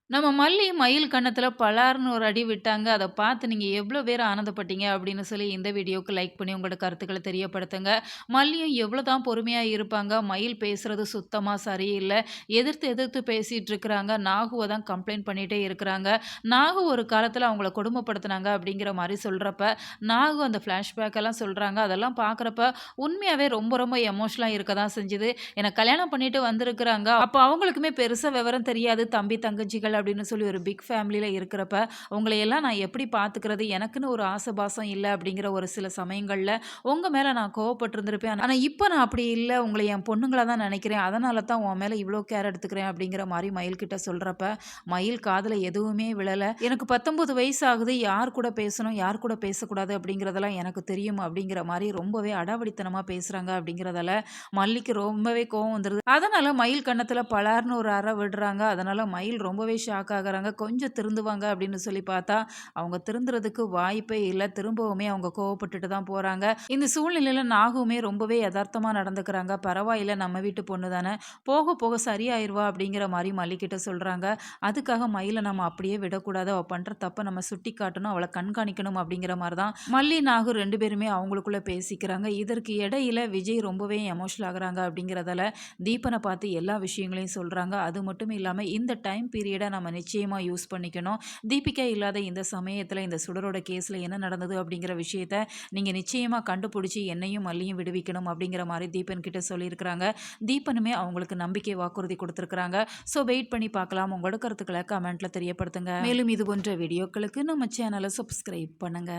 நம்ம மல்லி மயில் கன்னத்துல பலார்ன்னு ஒரு அடி விட்டாங்க. அத பார்த்து நீங்க எவ்ளோ பேர் ஆனந்தப்பட்டீங்க அப்படின்னு சொல்லி இந்த வீடியோவுக்கு லைக் பண்ணி உங்களோட கருத்துக்கள தெரியப்படுத்துங்க. மல்லியும் எவ்ளோ தான் பொறுமையா இருப்பாங்க. மயில் பேசுறது சுத்தமா சரியில்ல. எதிர்த்து எதிர்த்து பேசிட்டு இருக்கிறாங்க. நாகுவ தான் கம்ப்ளைண்ட் பண்ணிட்டே இருக்கிறாங்க. நாகு ஒரு காலத்துல அவங்கள கொடுமைப்படுத்துனாங்க அப்படிங்கிற மாரி சொல்றப்ப, நாகு அந்த ஃப்ளாஷ்பேக் எல்லாம் சொல்றாங்க. அதெல்லாம் பார்க்குறப்ப உண்மையாவே ரொம்ப ரொம்ப எமோஷனலா இருக்க தான் செஞ்சுது. ஏன்னா கல்யாணம் பண்ணிட்டு வந்திருக்கிறாங்க. அப்ப அவங்களுக்குமே பெருசா விவரம் தெரியாது. தம்பி, தங்கச்சிகள் அப்படின்னு சொல்லி ஒரு பிக் ஃபேமிலில இருக்கிறப்ப, உங்களையெல்லாம் நான் எப்படி பார்த்துக்கிறது? எனக்குன்னு ஒரு ஆசை பாசம் இல்ல அப்படிங்கிற ஒரு சில சமயங்கள்ல உங்க மேல நான் கோவப்பட்டிருந்திருப்பேன். ஆனா இப்ப நான் அப்படி இல்ல. உங்கள என் பொண்ணுங்களா தான் நெனைக்கிறேன். அதனால தான் உன் மேல இவ்ளோ கேர் எடுத்துக்கிறேன் அப்படிங்கிற மாரி மயில் கிட்ட சொல்றப்ப, மயில் காதுல எதுவுமே விழல. எனக்கு 19 வயசு ஆகுது. யார் கூட பேசணும்? யார் கூட பேசக்கூடாது? அப்படிங்கிறதெல்லாம் எனக்கு தெரியும் அப்படிங்கிற மாரி ரொம்பவே அடாவடித்தனமா பேசுறாங்க அப்படிங்கிறதால, மல்லிக்கு ரொம்பவே கோவம் வந்துருது. அதனால மயில் கன்னத்துல பலார்ன்னு ஒரு அற விடுறாங்க. அதனால மயில் ரொம்பவே ஷாக் ஆகுறாங்க. கொஞ்சம் திருந்துவாங்க அப்படின்னு சொல்லி பார்த்தா, அவங்க திருந்துறதுக்கு வாய்ப்பே இல்ல. திரும்பவுமே அவங்க கோவப்பட்டுட்டு தான் போறாங்க. இந்த சூழ்நிலையில நாகுமே ரொம்பவே எதார்த்தமா நடந்துக்கிறாங்க. பரவாயில்ல நம்ம வீட்டு பொண்ணு தானே, போக போக சரியாயிருவா அப்படிங்கிற மாரி மல்லிகிட்ட சொல்றாங்க. அதுக்காக மயில நம்ம அப்படியே விடக்கூடாது. அவ பண்ற தப்ப நம்ம சுட்டிக்காட்டணும். அவள கண்காணிக்கணும் அப்படிங்கிற மாரி தான் மல்லி, நாகு 2 பேருமே அவங்களுக்குள்ள பேசிக்கிறாங்க. இதற்கு இடையில விஜய் ரொம்பவே எமோஷனல் ஆகுறாங்க அப்படிங்கிறதால, தீபன பார்த்து எல்லா விஷயங்களையும் சொல்றாங்க. அது மட்டும் இல்லாம இந்த டைம் பீரியட நம்ம நிச்சயமா யூஸ் பண்ணிக்கணும். தீபிகா இல்லாத இந்த சமயத்துல இந்த சுடரோட கேஸ்ல என்ன நடந்தது அப்படிங்கிற விஷயத்த நீங்க நிச்சயமா கண்டுபிடிச்சு என்னையும் மல்லியும் விடுவிக்கணும் அப்படிங்கிற மாரி தீபன் கிட்ட சொல்லியிருக்கிறாங்க. தீபனுமே அவங்களுக்கு நம்பிக்கை வாக்குறுதி குடுத்திருக்கிறாங்க. ஸோ வெயிட் பண்ணி பார்க்கலாம். உங்களோட கருத்துக்கள கமெண்ட்ல தெரியப்படுத்துங்க. மேலும் இது போன்ற வீடியோக்களுக்கு நம்ம சேனல சப்ஸ்கிரைப் பண்ணுங்க.